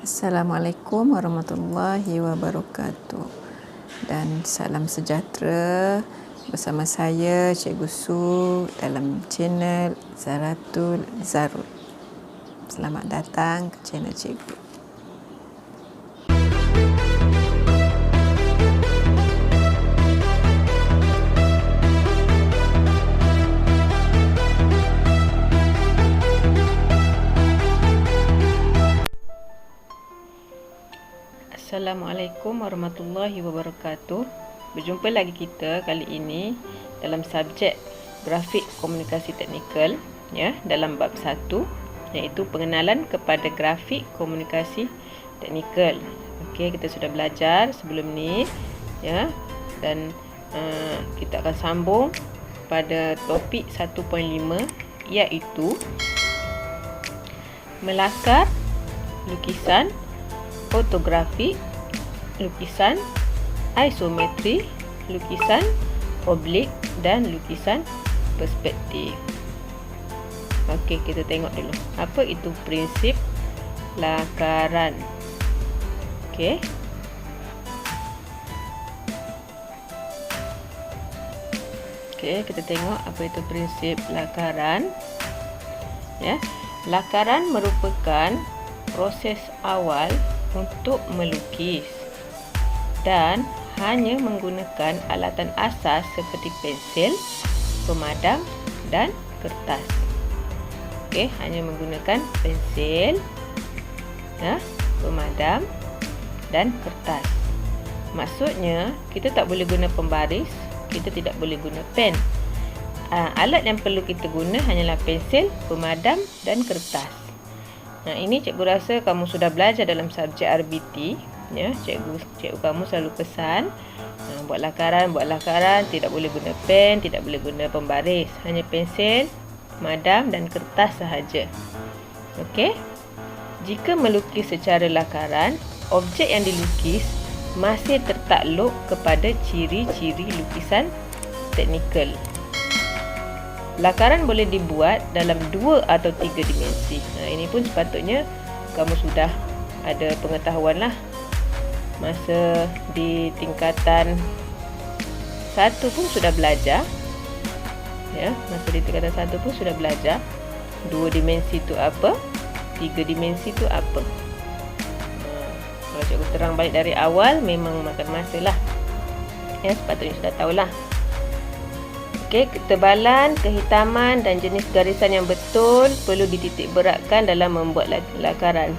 Assalamualaikum warahmatullahi wabarakatuh dan salam sejahtera bersama saya Cikgu Su dalam channel Zaratul Zarul. Selamat datang ke channel Cikgu. Assalamualaikum warahmatullahi wabarakatuh. Berjumpa lagi kita kali ini dalam subjek grafik komunikasi teknikal, ya, dalam bab 1 iaitu pengenalan kepada grafik komunikasi teknikal. Okey, kita sudah belajar sebelum ni, ya, dan kita akan sambung pada topik 1.5 iaitu melakar lukisan fotografi, lukisan isometri, lukisan oblik dan lukisan perspektif. Okey, kita tengok dulu. Apa itu prinsip lakaran? Okey. Okey, kita tengok apa itu prinsip lakaran. Ya. Lakaran merupakan proses awal untuk melukis dan hanya menggunakan alatan asas seperti pensel, pemadam dan kertas. Okey, hanya menggunakan pensel, ya, pemadam dan kertas. Maksudnya kita tak boleh guna pembaris, kita tidak boleh guna pen. Alat yang perlu kita guna hanyalah pensel, pemadam dan kertas. Ini cikgu rasa kamu sudah belajar dalam subjek RBT, ya. Cikgu kamu selalu pesan buat lakaran, tidak boleh guna pen, tidak boleh guna pembaris, hanya pensel, pemadam dan kertas sahaja. Okey. Jika melukis secara lakaran, objek yang dilukis masih tertakluk kepada ciri-ciri lukisan teknikal. Lakaran boleh dibuat dalam 2 atau 3 dimensi. Ini pun sepatutnya kamu sudah ada pengetahuan lah. Masa di tingkatan 1 pun sudah belajar. Ya, masa di tingkatan 1 pun sudah belajar 2 dimensi itu apa, 3 dimensi itu apa. Kalau cikgu terang balik dari awal memang makan masa lah. Ya, sepatutnya sudah tahulah. Okey, ketebalan, kehitaman dan jenis garisan yang betul perlu dititik beratkan dalam membuat lakaran.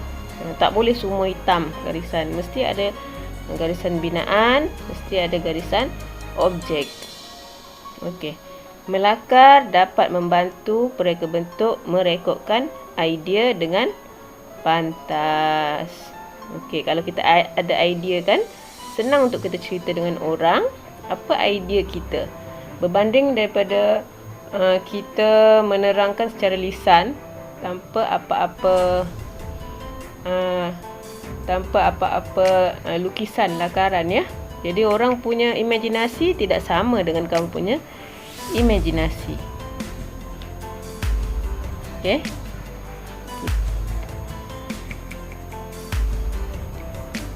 Tak boleh semua hitam garisan. Mesti ada garisan binaan, mesti ada garisan objek. Okey. Melakar dapat membantu pereka bentuk merekodkan idea dengan pantas. Okey, kalau kita ada idea kan, senang untuk kita cerita dengan orang apa idea kita. Berbanding daripada kita menerangkan secara lisan tanpa apa-apa lukisan lakaran, ya. Jadi orang punya imajinasi tidak sama dengan kamu punya imajinasi. Okey.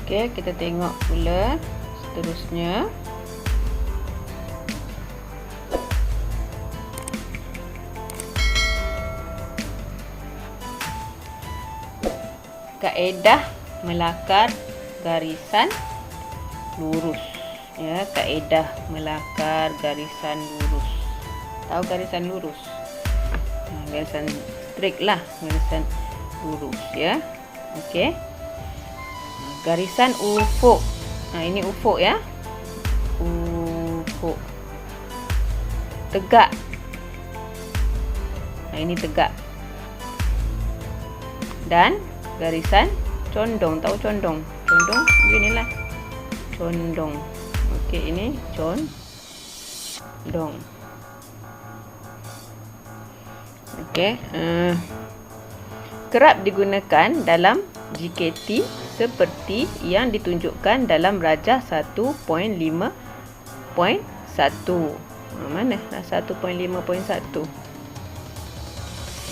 Okey, kita tengok pula seterusnya. Kaedah melakar garisan lurus, ya. Kaedah melakar garisan lurus. Tahu garisan lurus? Garisan straight lah, garisan lurus, ya. Okey. Garisan ufuk. Ini ufuk, ya. Ufuk. Tegak. Ini tegak. Dan garisan condong. Tahu condong? Condong beginilah. Condong. Okey, ini condong. Okey. Kerap digunakan dalam JKT seperti yang ditunjukkan dalam Rajah 1.5.1. Mana 1.5.1?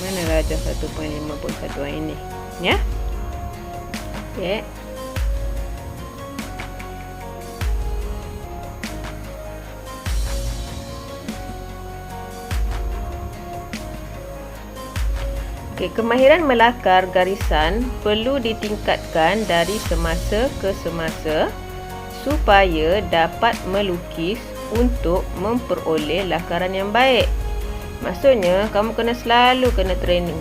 Mana Rajah 1.5.1 ini? Ya. Okey. Okey, kemahiran melakar garisan perlu ditingkatkan dari semasa ke semasa supaya dapat melukis untuk memperoleh lakaran yang baik. Maksudnya, kamu selalu kena training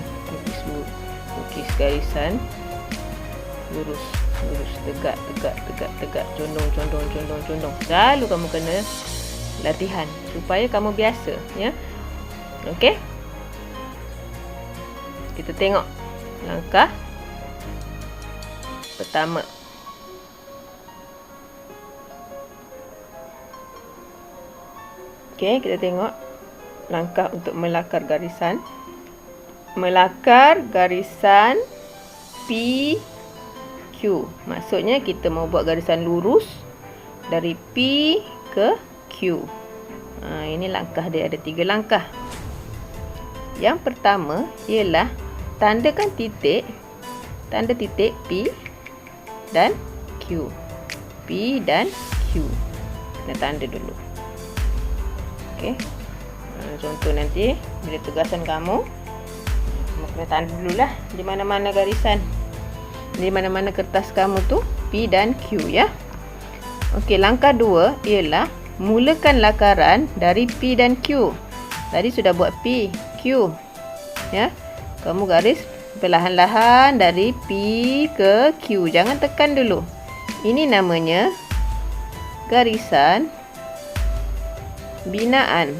lukis garisan lurus, tegak, condong. Selalu kamu kena latihan supaya kamu biasa, ya. Okey? Kita tengok langkah pertama. Okey, kita tengok langkah untuk melakar garisan. Melakar garisan PQ. Maksudnya kita mau buat garisan lurus dari P ke Q. Ini langkah dia, ada 3 langkah. Yang pertama ialah tandakan titik, tanda titik P dan Q. P dan Q. Kena tanda dulu. Okey. Contoh nanti bila tugasan kamu kena tanda dululah di mana-mana garisan. Di mana-mana kertas kamu tu P dan Q, ya. Okey, langkah 2 ialah mulakan lakaran dari P dan Q. Tadi sudah buat P, Q. Ya. Kamu garis perlahan-lahan dari P ke Q. Jangan tekan dulu. Ini namanya garisan binaan.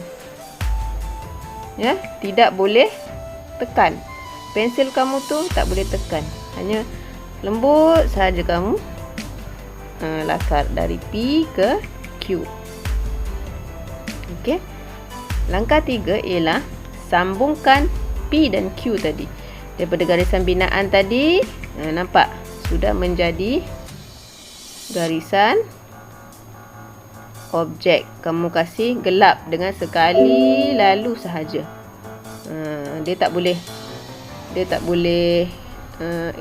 Ya, tidak boleh tekan. Pensil kamu tu tak boleh tekan. Hanya lembut sahaja kamu lakar dari P ke Q. Okey. Langkah 3 ialah sambungkan P dan Q tadi. Daripada garisan binaan tadi, nampak sudah menjadi garisan objek. Kamu kasih gelap dengan sekali lalu sahaja. Dia tak boleh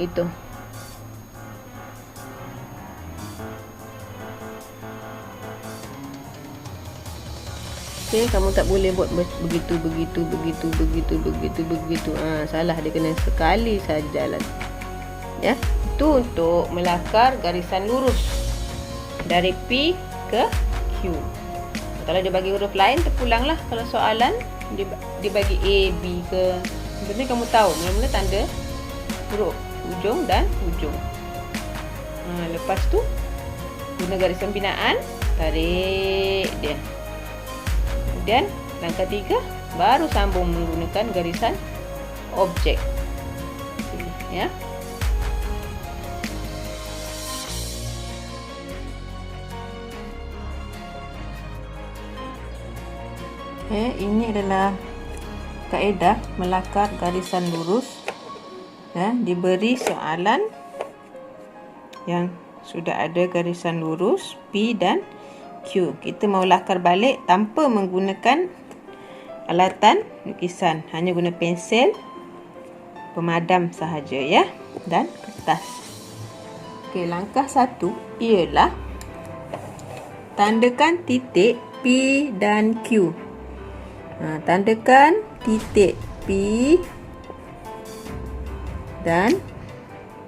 itu. Okey, kamu tak boleh buat begitu. Salah, dia kena sekali saja jalan. Ya, itu untuk melakar garisan lurus dari P ke Q. Kalau dia bagi huruf lain, terpulanglah. Kalau soalan dia bagi A, B ke, sebenarnya kamu tahu mula-mula tanda huruf ujung dan ujung. Lepas tu guna garisan binaan, tarik dia. Kemudian langkah 3 baru sambung menggunakan garisan objek. Ya. Ini adalah kaedah melakar garisan lurus. Diberi soalan yang sudah ada garisan lurus P dan Q. Kita mau lakar balik tanpa menggunakan alatan lukisan, hanya guna pensel pemadam sahaja, ya, dan kertas. Okey, langkah 1 ialah tandakan titik P dan Q. Tandakan titik P dan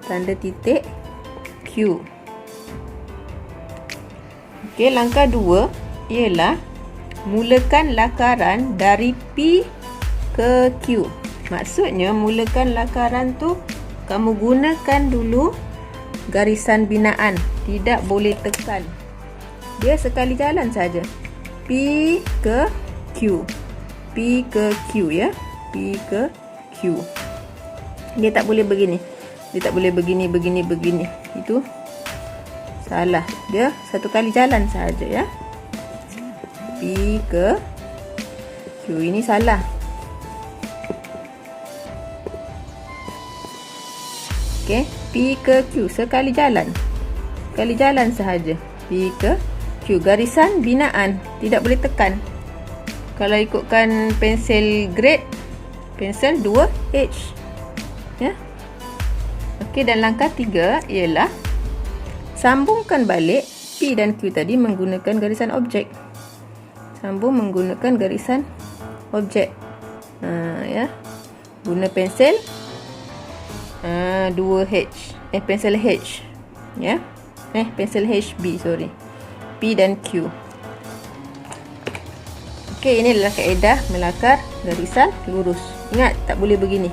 tanda titik Q. Okey, langkah 2 ialah mulakan lakaran dari P ke Q. Maksudnya mulakan lakaran tu kamu gunakan dulu garisan binaan, tidak boleh tekan. Dia sekali jalan saja. P ke Q. P ke Q, ya. P ke Q. Dia tak boleh begini. Dia tak boleh begini. Itu salah. Dia satu kali jalan saja, ya. P ke Q. Ini salah. Okey, P ke Q sekali jalan. Sekali jalan sahaja. P ke Q. Garisan binaan, tidak boleh tekan. Kalau ikutkan pensel grade, pensel 2H. Ya. Okey, dan langkah 3 ialah sambungkan balik P dan Q tadi menggunakan garisan objek. Sambung menggunakan garisan objek. Ya. Guna pensel 2H. Pensel H. Ya. Pensel HB, sorry. P dan Q. Okey, ini adalah kaedah melakar garisan lurus. Ingat, tak boleh begini.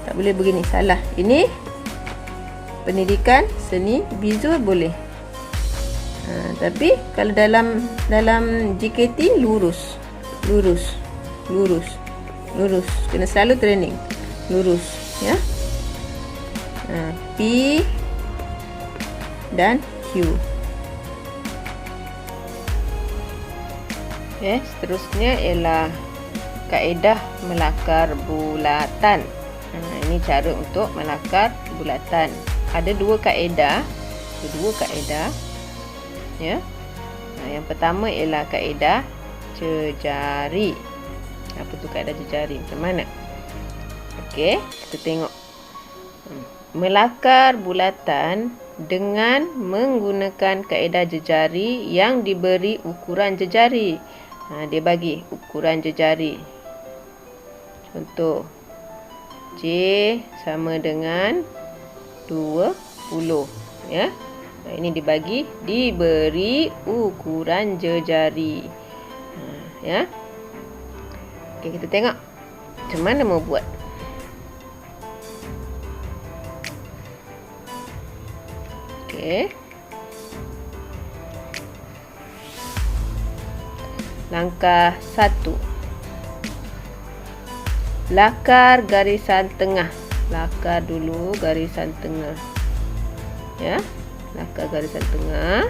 Tak boleh begini, salah. Ini pendidikan seni visual boleh. Tapi kalau dalam JKT lurus. Kena selalu training. Lurus, ya. P dan Q. Seterusnya ialah kaedah melakar bulatan. Ini cara untuk melakar bulatan. Ada dua kaedah. Ya. Yang pertama ialah kaedah jejari. Apa tu kaedah jejari? Macam mana? Okey, kita tengok. Melakar bulatan dengan menggunakan kaedah jejari yang diberi ukuran jejari. Dia bagi ukuran jejari. Contoh, J sama dengan 20, ya. Ini diberi ukuran jejari. Ya. Okey, kita tengok macam mana mau buat. Okey. Langkah 1. Lakar garisan tengah. Lakar dulu garisan tengah. Ya, lakar garisan tengah.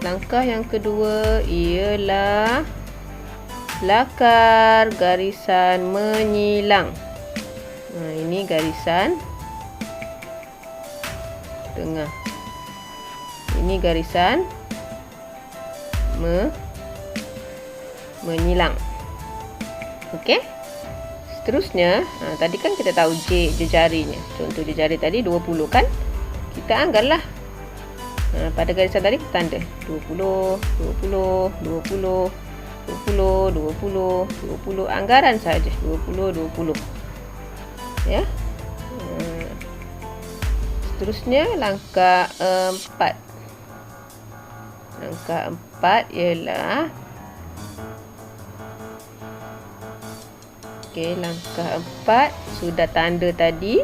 Langkah yang kedua ialah lakar garisan menyilang. Ini garisan tengah. Ini garisan menyilang. Okey. Seterusnya, tadi kan kita tahu J jejarinya. Contoh jejari tadi 20 kan? Kita anggarlah. Pada garisan tadi kita tanda 20, 20, 20, 20, 20, 20. Anggaran saja 20, 20. Ya. Seterusnya langkah 4. Langkah 4 ialah langkah 4 sudah tanda tadi.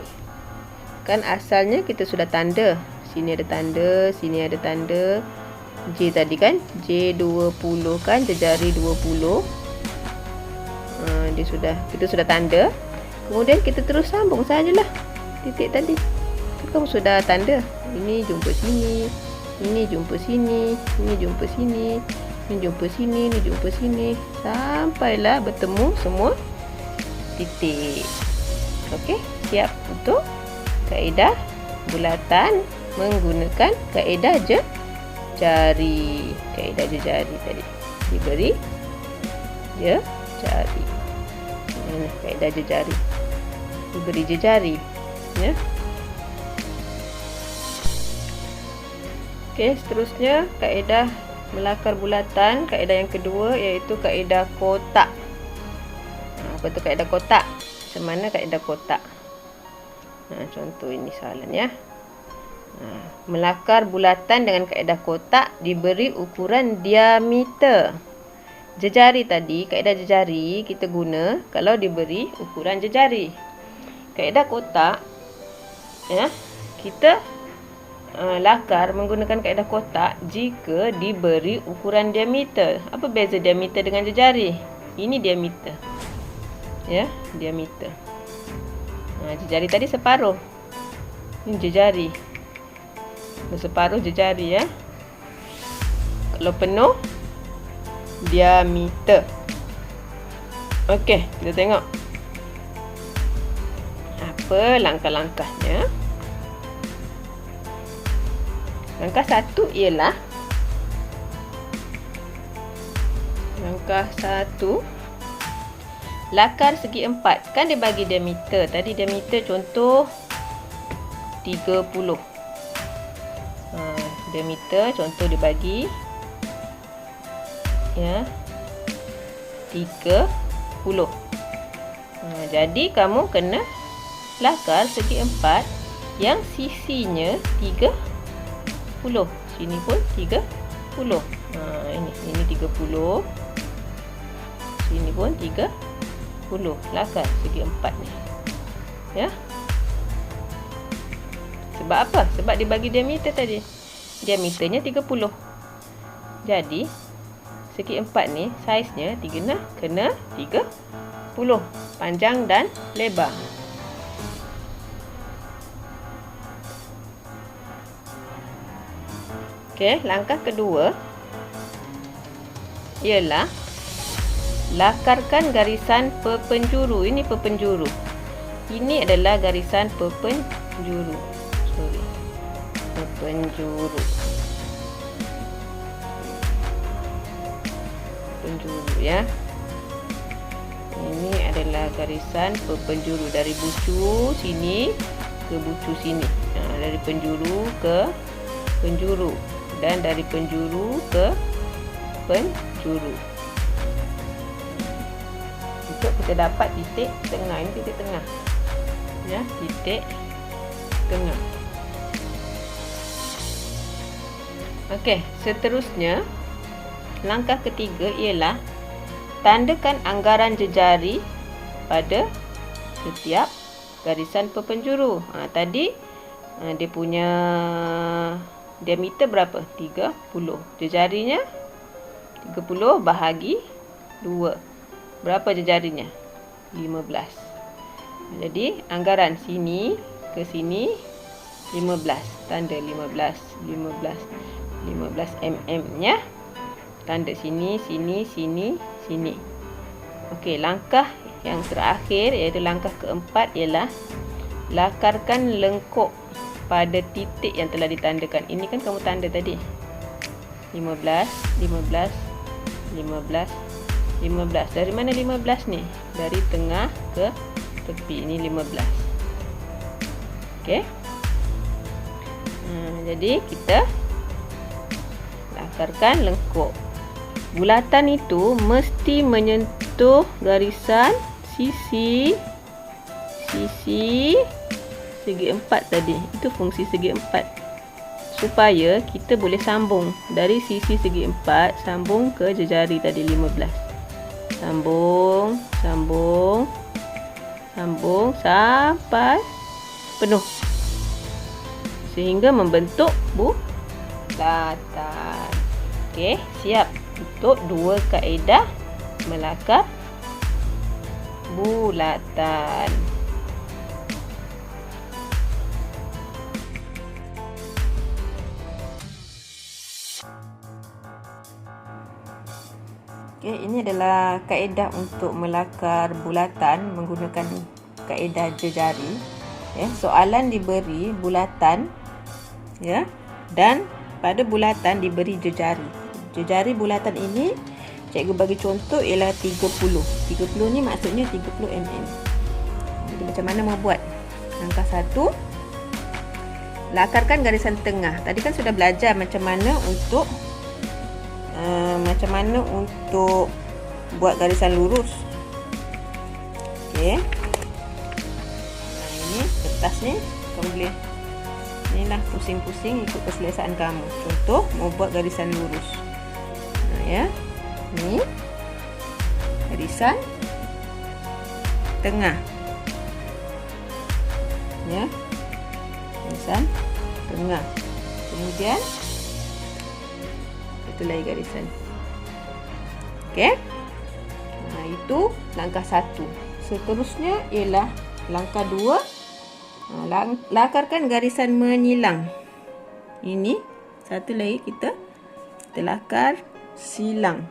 Kan asalnya kita sudah tanda. Sini ada tanda, sini ada tanda. J tadi kan, J20 kan, jejari 20. Kita sudah tanda. Kemudian kita terus sambung sajalah titik tadi. Kamu sudah tanda. Ini jumpa sini, ini jumpa sini, ini jumpa sini, ini jumpa sini, ini jumpa sini, sampailah bertemu semua titik. Okey, siap untuk kaedah bulatan menggunakan kaedah jejari. Kaedah jejari tadi diberi jejari. Ini kaedah jejari. Diberi jejari, ya. Okey, seterusnya kaedah melakar bulatan. Kaedah yang kedua iaitu kaedah kotak. Apa tu kaedah kotak? Macam mana kaedah kotak? Contoh ini soalan, ya. Melakar bulatan dengan kaedah kotak diberi ukuran diameter. Jejari tadi, kaedah jejari kita guna kalau diberi ukuran jejari. Kaedah kotak, ya, kita lakar menggunakan kaedah kotak jika diberi ukuran diameter. Apa beza diameter dengan jejari? Ini diameter. Ya, diameter. Jejari tadi separuh. Ini jejari. Separuh jejari, ya. Kalau penuh, diameter. Okey, kita tengok apa langkah-langkahnya. Langkah 1 ialah lakar segi empat. Kan dia bagi diameter. Tadi diameter contoh 30. Diameter contoh dia bagi ya 30. Jadi kamu kena lakar segi empat yang sisinya 30. Sini pun 30. Ini 30. Sini pun 30. Lakar segi empat ni. Ya. Sebab apa? Sebab dia bagi diameter tadi. Diameternya 30. Jadi segi empat ni saiznya kena 30. Panjang dan lebar. Okey, langkah kedua ialah lakarkan garisan perpenjuru. Ini perpenjuru. Ini adalah garisan perpenjuru. Perpenjuru ya. Ini adalah garisan perpenjuru dari bucu sini ke bucu sini. Dari penjuru ke penjuru dan dari penjuru ke penjuru. Untuk kita dapat titik tengah. Ini titik tengah. Ya, titik tengah. Okey, seterusnya langkah ketiga ialah tandakan anggaran jejari pada setiap garisan perpenjuru. Tadi dia punya diameter berapa? 30. Jejarinya 30 bahagi 2. Berapa jejarinya? 15. Jadi anggaran sini ke sini 15. Tanda 15 mm nya. Tanda sini, sini, sini, sini. Okey, langkah yang terakhir iaitu langkah keempat ialah lakarkan lengkuk pada titik yang telah ditandakan. Ini kan kamu tanda tadi. 15, 15, 15, 15. Dari mana 15 ni? Dari tengah ke tepi. Ini 15. Okey. Jadi kita lakarkan lengkuk. Bulatan itu mesti menyentuh garisan sisi segi empat tadi. Itu fungsi segi empat. Supaya kita boleh sambung dari sisi segi empat sambung ke jejari tadi 15. Sambung sampai penuh. Sehingga membentuk bulatan. Okey, siap untuk dua kaedah melakar bulatan. Okey, ini adalah kaedah untuk melakar bulatan menggunakan kaedah jejari. Soalan diberi bulatan ya, dan pada bulatan diberi jejari. Jejari bulatan ini cikgu bagi contoh ialah 30. 30 ni maksudnya 30 mm. Jadi macam mana mau buat? Langkah 1, lakarkan garisan tengah. Tadi kan sudah belajar macam mana untuk buat garisan lurus. Okey. Ini kertas ni kamu boleh inilah pusing-pusing ikut keselesaan kamu. Contoh mau buat garisan lurus. Ya. Ni garisan tengah. Ya. Garisan tengah. Kemudian satu lagi garisan. Okey. Itu langkah 1. Seterusnya ialah langkah 2. Lakarkan garisan menyilang. Ini satu lagi kita lakar silang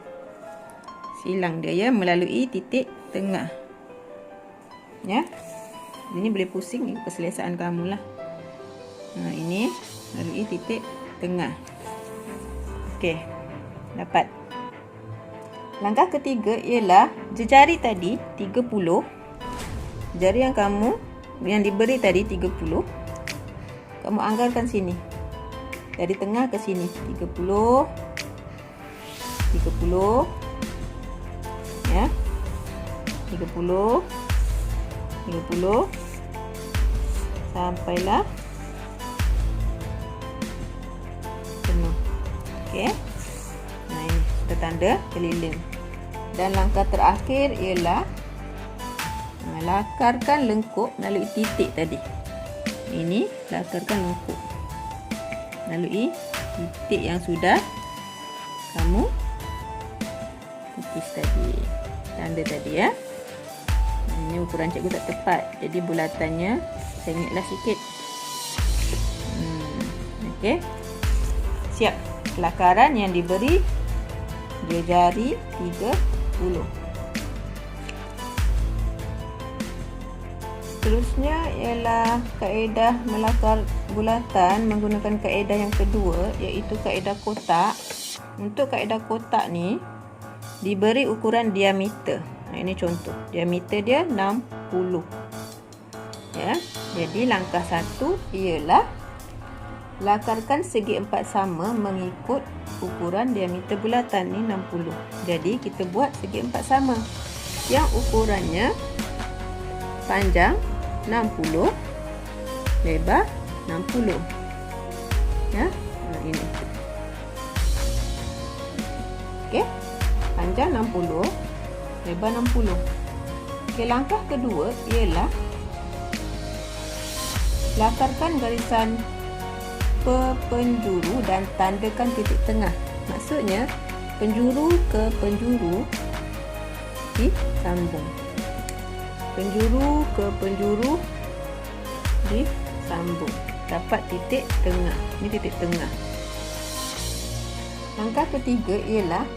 dia ya, melalui titik tengah ya. Ini boleh pusing keselesaan kamu lah. Ini melalui titik tengah. Okey, dapat. Langkah ketiga ialah jejari tadi 30. Jari yang diberi tadi 30. Kamu anggarkan sini. Dari tengah ke sini 30. 30. Ya. 30. 30. Sampailah penuh. Okey. Nah, ini sudah tanda keliling. Dan langkah terakhir ialah lakarkan lengkuk melalui titik tadi. Ini lakarkan lengkuk melalui titik yang sudah kamu kukis tadi. Tanda tadi ya. Ini ukuran cikgu tak tepat. Jadi bulatannya sengitlah sikit. Okey. Siap. Lakaran yang diberi jejari 30. Seterusnya ialah kaedah melakar bulatan menggunakan kaedah yang kedua, iaitu kaedah kotak. Untuk kaedah kotak ni diberi ukuran diameter. Ini contoh. Diameter dia 60. Ya. Jadi langkah 1 ialah lakarkan segi empat sama mengikut ukuran diameter bulatan ni 60. Jadi kita buat segi empat sama yang ukurannya panjang 60, lebar 60. Ya, ini. Okey. Panjang 60, lebar 60. Okey, langkah kedua ialah lakarkan garisan penjuru dan tandakan titik tengah. Maksudnya penjuru ke penjuru disambung. Penjuru ke penjuru disambung. Dapat titik tengah. Ini titik tengah. Langkah ketiga ialah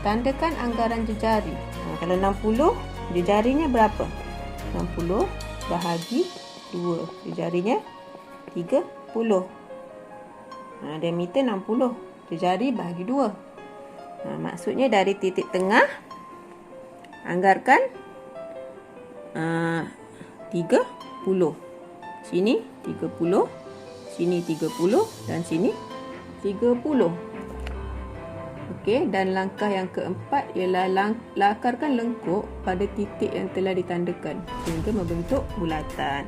tandakan anggaran jejari. Kalau 60, jejarinya berapa? 60 bahagi 2. Jejarinya 30. Diameter 60. Jejari bahagi 2. Maksudnya dari titik tengah anggarkan 30. Sini 30, sini 30 dan sini 30. Okey, dan langkah yang keempat ialah lakarkan lengkuk pada titik yang telah ditandakan sehingga membentuk bulatan.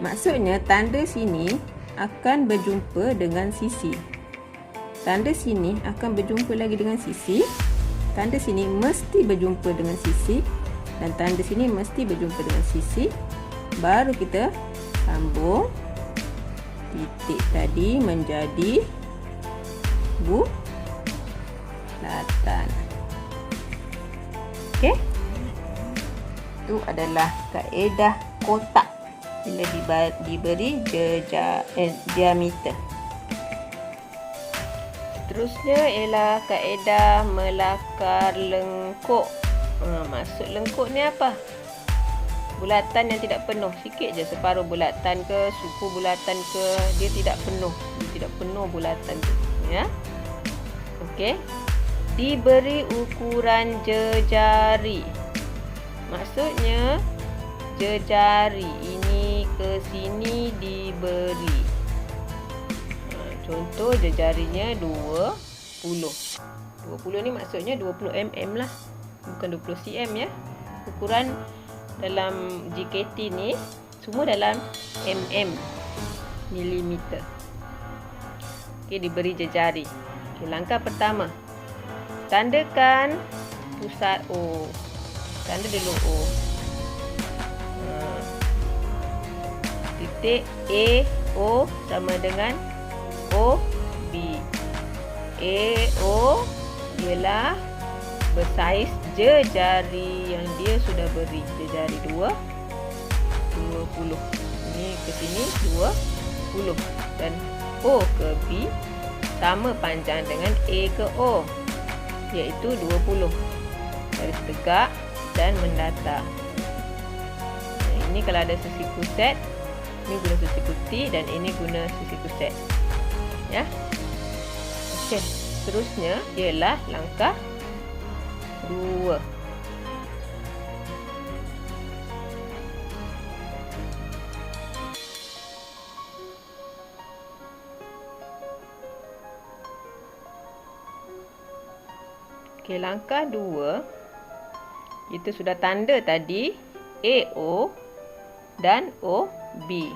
Maksudnya tanda sini akan berjumpa dengan sisi. Tanda sini akan berjumpa lagi dengan sisi. Tanda sini mesti berjumpa dengan sisi. Dan tanda sini mesti berjumpa dengan sisi. Baru kita sambung titik tadi menjadi bulatan. Okey. Itu adalah kaedah kotak bila diberi diameter. Seterusnya ialah kaedah melakar lengkuk. Maksud lengkuk ni apa? Bulatan yang tidak penuh. Sikit je, separuh bulatan ke, suku bulatan ke, dia tidak penuh. Dia tidak penuh bulatan tu. Ya. Okey. Diberi ukuran jejari. Maksudnya jejari ini ke sini diberi. Contoh jejarinya 20. 20 ni maksudnya 20 mm lah. Bukan 20 cm ya. Ukuran dalam JKT ni semua dalam mm, milimeter. Okey, diberi jejari. Okey, langkah pertama. Tandakan pusat O. Tanda dulu O. Titik A O sama dengan O B. A O ialah bersaiz jejari yang dia sudah beri. Jejari 20. Ini ke sini 20. Dan O ke B sama panjang dengan A ke O, iaitu 20. Garis tegak dan mendatar. Ini kalau ada sesiku set, ini guna sesiku T dan ini guna sesiku set. Ya. Okey, seterusnya ialah langkah 2. Okey, langkah 2 kita sudah tanda tadi AO dan OB.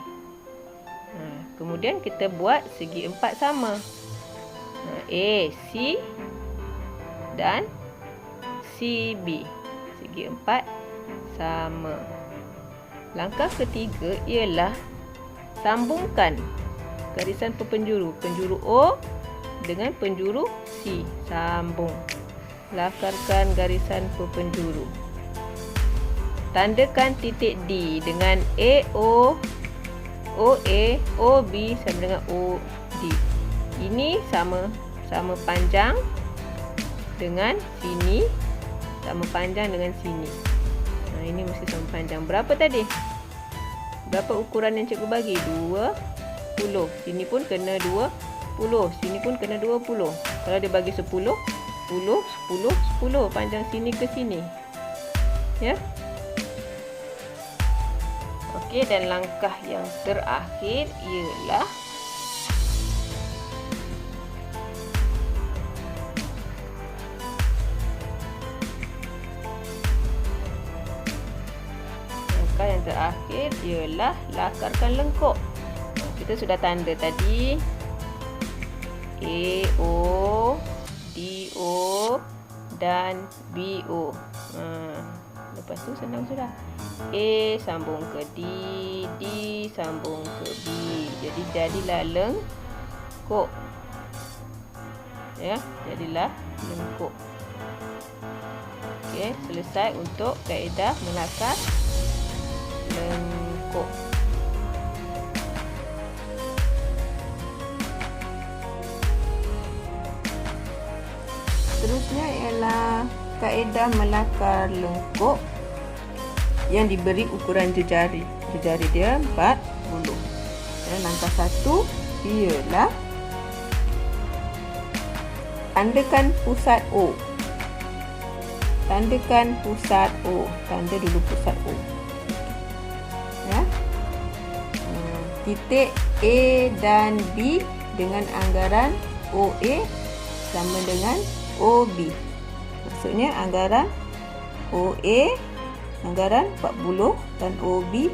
Kemudian kita buat segi 4 sama. AC dan CB. Segi 4 sama. Langkah ketiga ialah sambungkan garisan perpenjuru. Penjuru O dengan penjuru C. Sambung. Lakarkan garisan perpenjuru. Tandakan titik D dengan AO, OA, OB sama dengan OD. Ini sama panjang dengan sini, sama panjang dengan sini. Ini mesti sama panjang. Berapa tadi? Berapa ukuran yang cikgu bagi? 20. Sini pun kena 20. Sini pun kena 20. Kalau dia bagi 10, 10, 10, 10. Panjang sini ke sini. Ya. Okey, dan langkah yang terakhir ialah lakarkan lengkuk. Kita sudah tanda tadi AO, DO dan BO. Lepas tu senang sudah. A sambung ke D, D sambung ke B. Jadi jadilah lengkuk. Ya, jadilah lengkuk. Okey, selesai untuk kaedah melakar lengkuk. Seterusnya ialah kaedah melakar lengkuk yang diberi ukuran jejari. Jejari dia 40. Dan langkah 1 ialah tandakan pusat O. Tandakan pusat O. Tanda dulu pusat O. Ya. Titik A dan B dengan anggaran OA sama dengan OB. Maksudnya anggaran OA anggaran 40 dan OB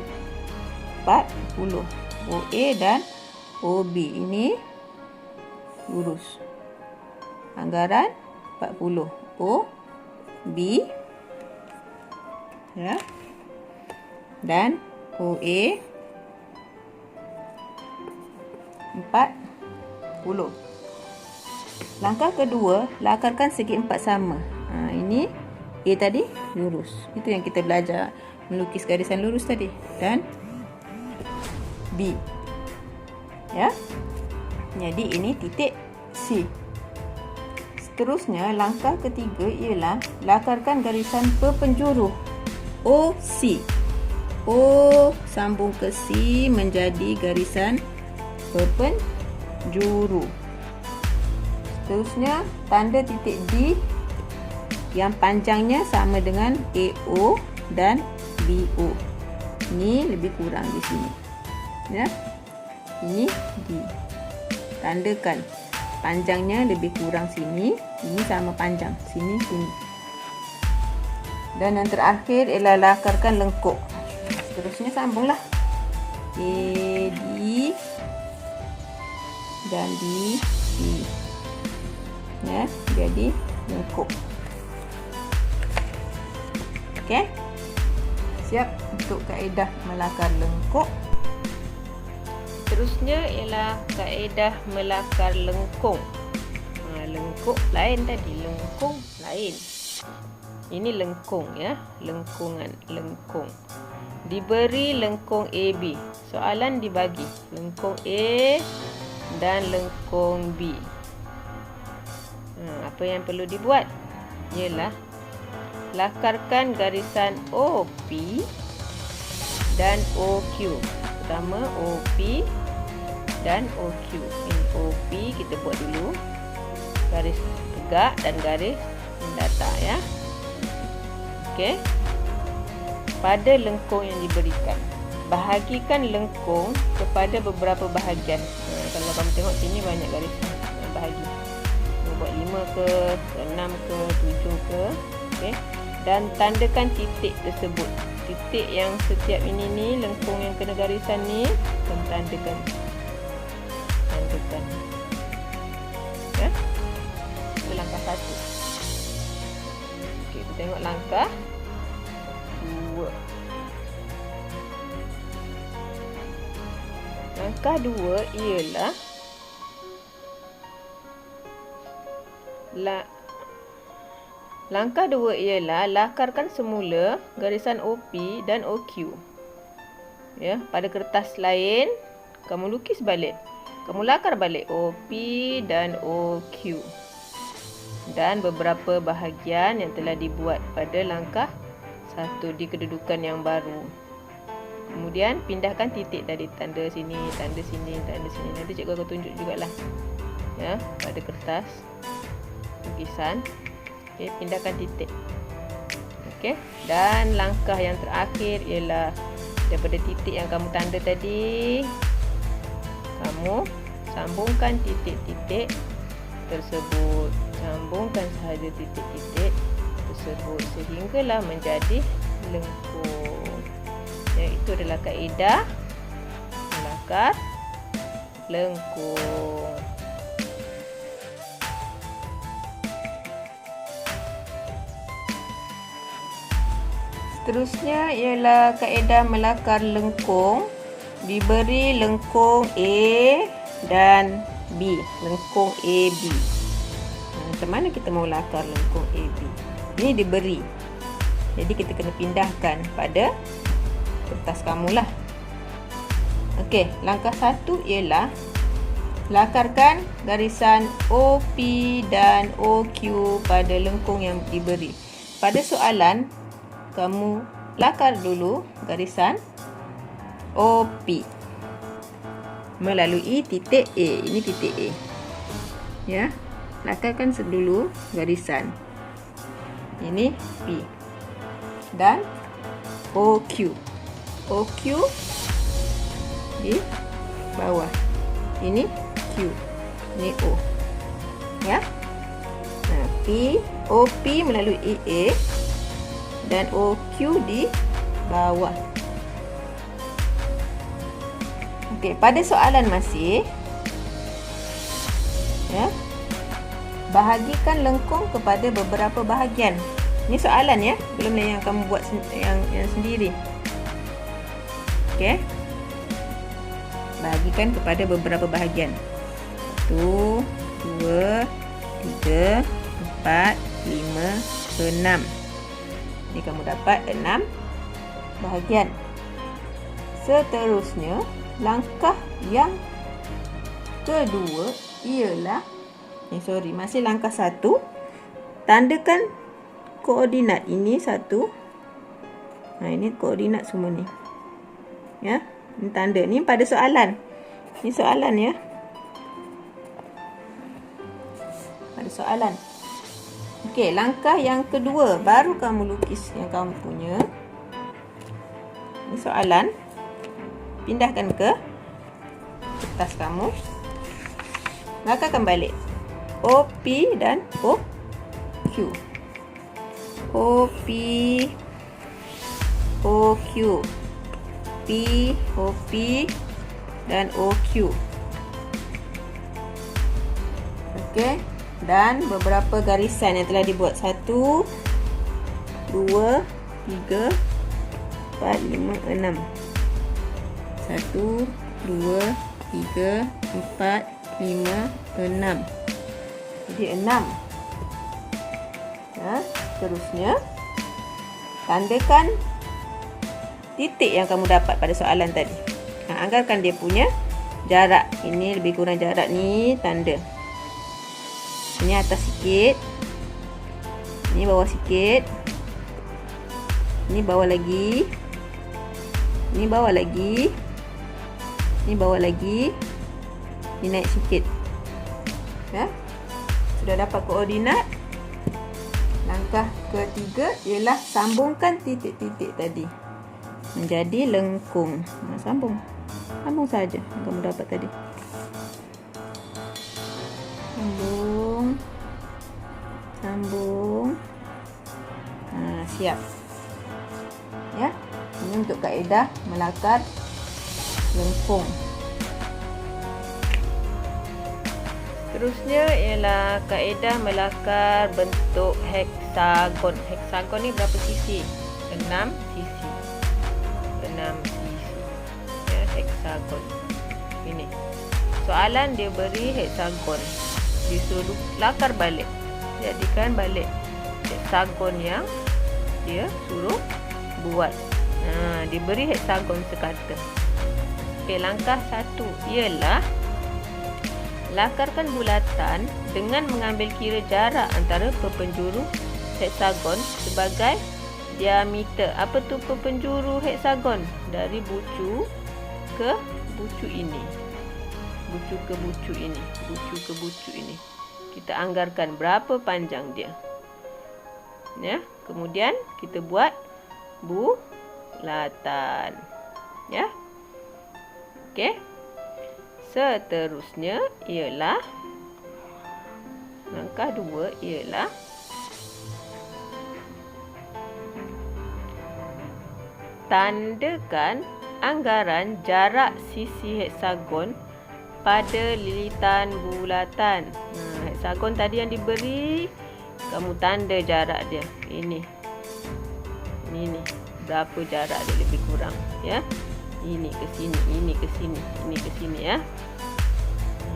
40. OA dan OB ini lurus. Anggaran 40. OB ya. Dan OA 40. Langkah kedua, lakarkan segi 4 sama. Ini A tadi lurus. Itu yang kita belajar, melukis garisan lurus tadi. Dan B. Ya. Jadi ini titik C. Seterusnya langkah ketiga ialah lakarkan garisan perpenjuru OC. O sambung ke C menjadi garisan perpenjuru. Seterusnya tanda titik D yang panjangnya sama dengan AO dan BO. Ini lebih kurang di sini. Ya. Ini D. Tandakan panjangnya lebih kurang sini, ini sama panjang sini sini. Dan yang terakhir ialah lakarkan lengkuk. Seterusnya sambunglah AD dan D. Ya, jadi lengkuk. Okey. Siap untuk kaedah melakar lengkuk. Seterusnya ialah kaedah melakar lengkung. Lengkuk lain tadi, lengkung lain. Ini lengkung ya, lengkungan, lengkung. Diberi lengkung AB. Soalan dibagi lengkung A dan lengkung B. Apa yang perlu dibuat? Ialah lakarkan garisan OP dan OQ. Pertama OP dan OQ. Ini OP kita buat dulu. Garis tegak dan garis mendatar ya. Okey. Pada lengkung yang diberikan, bahagikan lengkung kepada beberapa bahagian. Kalau kamu tengok sini banyak garisan bahagi. Buat 5 ke, 6 ke, 7 ke. Okey. Dan tandakan titik tersebut. Titik yang setiap ini ni, lengkung yang kena garisan ni, kamu tandakan. Ya. Itu langkah 1. Okey, kita tengok langkah 2. Langkah 2 ialah langkah 2 ialah lakarkan semula garisan OP dan OQ. Ya, pada kertas lain kamu lukis balik. Kamu lakar balik OP dan OQ. Dan beberapa bahagian yang telah dibuat pada langkah 1 di kedudukan yang baru. Kemudian pindahkan titik tadi, tanda sini, tanda sini, tanda sini. Nanti cikgu akan tunjuk jugalah. Ya, pada kertas lukisan. Okey, pindahkan titik. Okey, dan langkah yang terakhir ialah daripada titik yang kamu tanda tadi, kamu sambungkan titik-titik tersebut. Sambungkan sahaja titik-titik tersebut sehinggalah menjadi lengkung. Itu adalah kaedah melakar lengkung. Seterusnya ialah kaedah melakar lengkung. Diberi lengkung A dan B. Lengkung AB. Macam mana kita mau lakar lengkung AB? Ini diberi. Jadi kita kena pindahkan pada kertas kamulah. Okey, langkah 1 ialah lakarkan garisan OP dan OQ pada lengkung yang diberi. Pada soalan, kamu lakar dulu garisan OP melalui titik A. Ini titik A. Ya, lakarkan dulu garisan. Ini P. Dan OQ. OQ di bawah. Ini Q. Ini O. Ya. Nah, P, OP melalui A dan OQ di bawah. Okey, pada soalan masih, ya, bahagikan lengkung kepada beberapa bahagian. Ini soalan ya, belum yang kamu buat yang sendiri. Okey, bahagikan kepada beberapa bahagian. 1, 2, 3, 4, 5, 6. Ini kamu dapat 6 bahagian. Seterusnya, langkah yang kedua ialah masih langkah 1. Tandakan koordinat. Ini 1. Nah, ini koordinat semua ni. Ya, ini tanda. Ni pada soalan. Ini soalan ya. Pada soalan. Okey, langkah yang kedua baru kamu lukis yang kamu punya. Ini soalan. Pindahkan ke kertas kamu. Lakarkan balik OP dan OQ. OP, OQ, P, OP dan OQ. Okey, dan beberapa garisan yang telah dibuat. 1, 2, 3, 4, 5, 6. 1, 2, 3, 4, 5, 6. Jadi 6. Ya, seterusnya tandakan titik yang kamu dapat pada soalan tadi. Anggarkan dia punya jarak. Ini lebih kurang jarak ni, tanda. Ini atas sikit. Ini bawah sikit. Ini bawah lagi. Ini bawah lagi. Ini bawah lagi. Ini naik sikit. Ya. Sudah dapat koordinat. langkah ketiga ialah sambungkan titik-titik tadi menjadi lengkung. Sambung saja kamu dapat tadi. Sambung. Siap. Ya. Ini untuk kaedah melakar lengkung. Seterusnya ialah kaedah melakar bentuk heksagon. Heksagon ni berapa sisi? 6 sisi. 6 sisi. Ya, heksagon. Ini. Soalan dia beri heksagon. Disuruh lakar balik. Jadikan balik heksagon yang dia suruh buat. Diberi heksagon sekata. Okey, langkah 1 ialah lakarkan bulatan dengan mengambil kira jarak antara perpenjuru heksagon sebagai diameter. Apa tu perpenjuru heksagon? Dari bucu ke bucu ini. Bucu ke bucu ini. Bucu ke bucu ini. Kita anggarkan berapa panjang dia. Ya, kemudian kita buat bulatan. Ya. Okey. Seterusnya ialah langkah 2 ialah tandakan anggaran jarak sisi heksagon pada lilitan bulatan. Heksagon tadi yang diberi, kamu tanda jarak dia. Ini berapa jarak dia lebih kurang, ya. Ini ke sini, ini ke sini, ini ke sini, ya.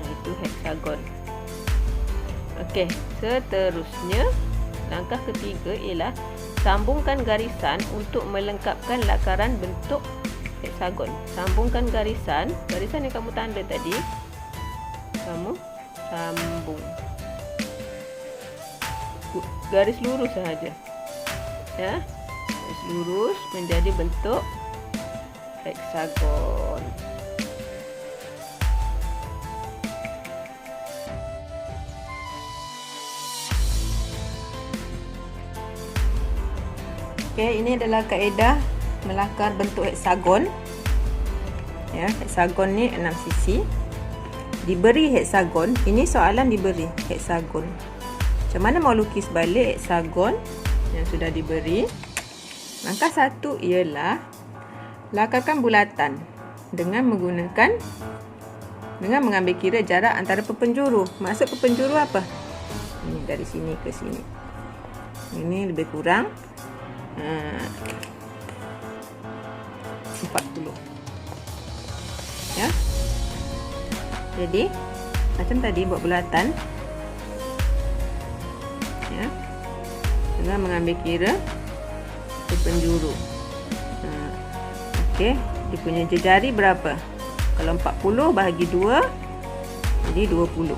Itu heksagon. Okey, seterusnya langkah ketiga ialah sambungkan garisan untuk melengkapkan lakaran bentuk heksagon. Sambungkan garisan yang kamu tanda tadi. Kamu sambung. Garis lurus sahaja. Ya. Garis lurus menjadi bentuk heksagon. Okey, ini adalah kaedah melakar bentuk heksagon. Ya, heksagon ni 6 sisi. Diberi heksagon, ini soalan diberi heksagon. Macam mana mau lukis balik heksagon yang sudah diberi? Langkah 1 ialah lakarkan bulatan dengan mengambil kira jarak antara perpenjuru. Maksud perpenjuru apa? Ini dari sini ke sini. Ini lebih kurang 40. Ya. Jadi macam tadi buat bulatan. Ya. Dengan mengambil kira perpenjuru. Okey, dia punya jejari berapa? Kalau 40 bahagi 2 jadi 20.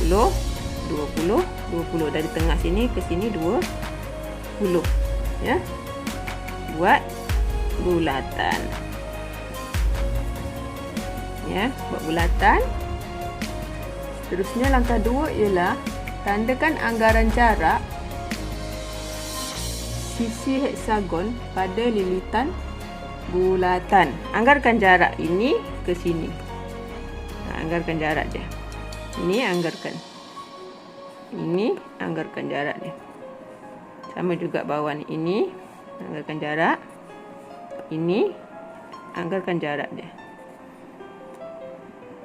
20 dari tengah sini ke sini 20. Ya. Buat bulatan. Ya, buat bulatan. Seterusnya langkah 2 ialah tandakan anggaran jarak sisi heksagon pada lilitan bulatan. Anggarkan jarak ini ke sini. Anggarkan jarak dia. Ini anggarkan. Ini anggarkan jarak dia. Sama juga bawah ni. Ini anggarkan jarak. Ini anggarkan jarak dia.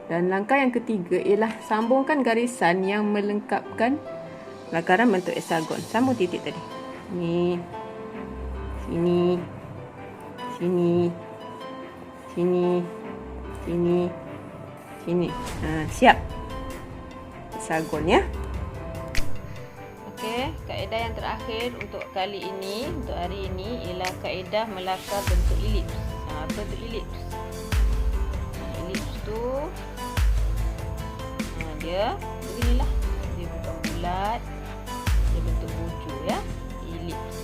Dan langkah yang ketiga ialah sambungkan garisan yang melengkapkan lakaran bentuk heksagon. Sambung titik tadi. Ni, sini, sini, sini, sini, sini. Siap. Heksagon, ya. Okey, kaedah yang terakhir untuk kali ini, untuk hari ini ialah kaedah melakar bentuk elips. Apa tu elips? Elips tu dia beginilah. Dia bukan bulat, dia bentuk bucu, ya. Elips.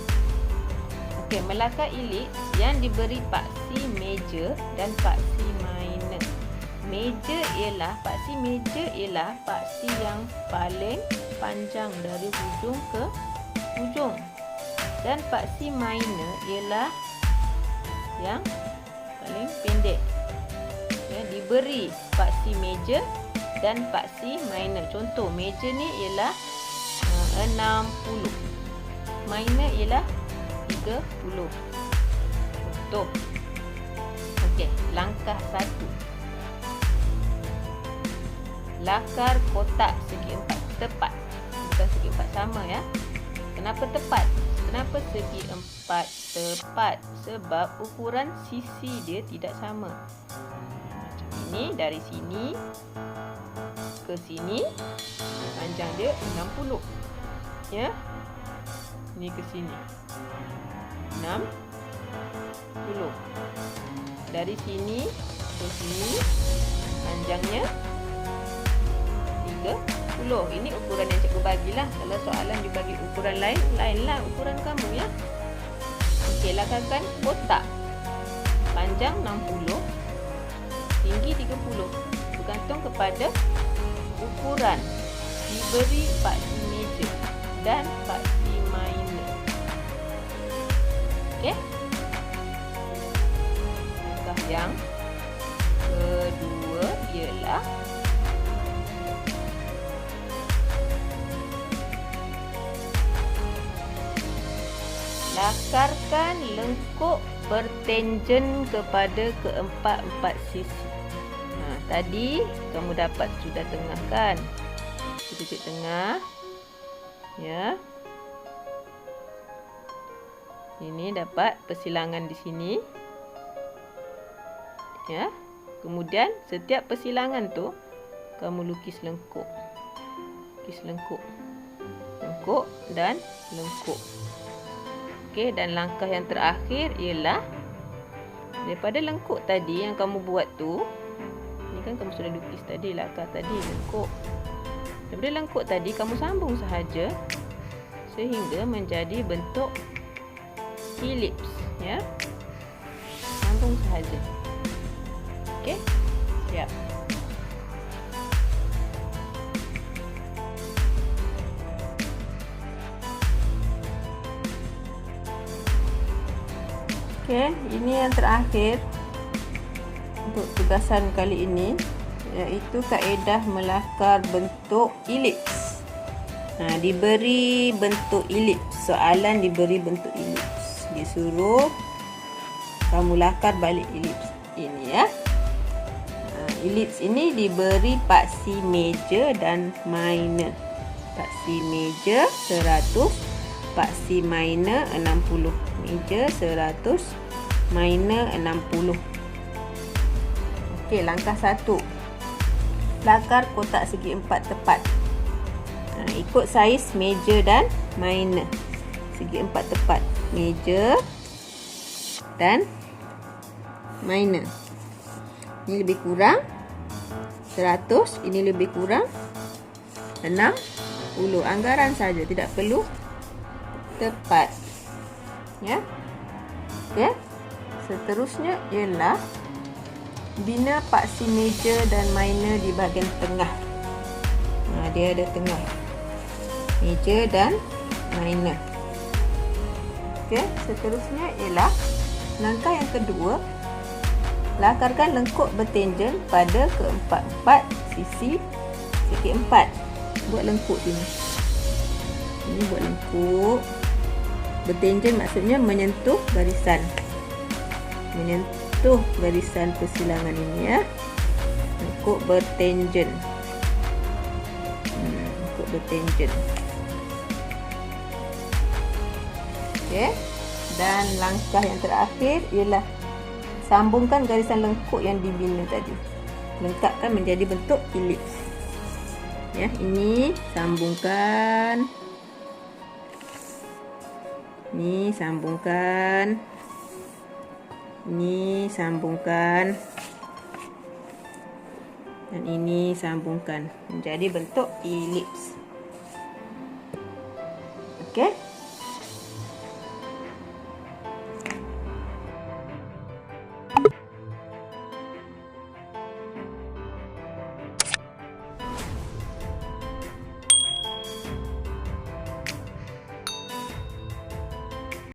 Okey, melakar elips yang diberi paksi major dan paksi minor. Paksi major ialah paksi yang paling panjang dari hujung ke ujung. Dan paksi minor ialah yang paling pendek. Ya, diberi paksi major dan paksi minor. Contoh, major ni ialah 60. Minor ialah 30. Contoh. Okey, langkah 1. Lakar kotak segi 4 tepat. Bukan segi 4 sama ya. Kenapa tepat? Kenapa segi 4 tepat? Sebab ukuran sisi dia tidak sama. Macam ini, dari sini ke sini, panjang dia 60. Ya. Ini ke sini. 60. Dari sini ke sini, panjangnya 30. Ini ukuran yang cikgu bagilah. Kalau soalan dibagi ukuran lain, lainlah ukuran kamu ya. Okey, lakarkan kotak. Panjang 60, tinggi 30. Bergantung kepada ukuran. Diberi paksi major dan paksi minor. Okey. Langkah yang kedua ialah lakarkan lengkuk bertangen kepada keempat-empat sisi. Tadi kamu dapat sudah tengahkan. Titik tengah. Ya. Ini dapat persilangan di sini. Ya. Kemudian setiap persilangan tu kamu lukis lengkuk. Lukis lengkuk. Lengkuk dan lengkuk. Okey, dan langkah yang terakhir ialah daripada lengkuk tadi yang kamu buat tu, ni kan kamu sudah lukis tadi lakar tadi lengkuk. Daripada lengkuk tadi kamu sambung sahaja sehingga menjadi bentuk elips ya. Sambung sahaja. Okey? Siap. Okey, ini yang terakhir untuk tugasan kali ini, iaitu kaedah melakar bentuk elips. Diberi bentuk elips, soalan diberi bentuk elips. Disuruh kamu lakar balik elips ini ya. Elips ini diberi paksi major dan minor. Paksi major 100, paksi minor 60. Major 100, minor 60. Okey, langkah 1. Lakar kotak segi 4 tepat. Ikut saiz major dan minor. Segi 4 tepat. Major dan minor. Ini lebih kurang 100, ini lebih kurang 60. Anggaran saja, tidak perlu tepat. Ya. Okey. Seterusnya ialah bina paksi major dan minor di bahagian tengah. Dia ada tengah. Major dan minor. Okey, seterusnya ialah langkah yang kedua, lakarkan lengkuk bertangen pada keempat-empat sisi segi 4. Buat lengkuk sini. Ini buat lengkuk. Bertangen maksudnya menyentuh barisan. Menyentuh barisan persilangan ini ya. Lengkuk bertangen. Lengkuk bertangen. Okey. Dan langkah yang terakhir ialah sambungkan garisan lengkuk yang dibina tadi. Lengkapkan menjadi bentuk elips. Ya, ini sambungkan. Ini sambungkan. Ini sambungkan. Dan ini sambungkan menjadi bentuk elips. Okey.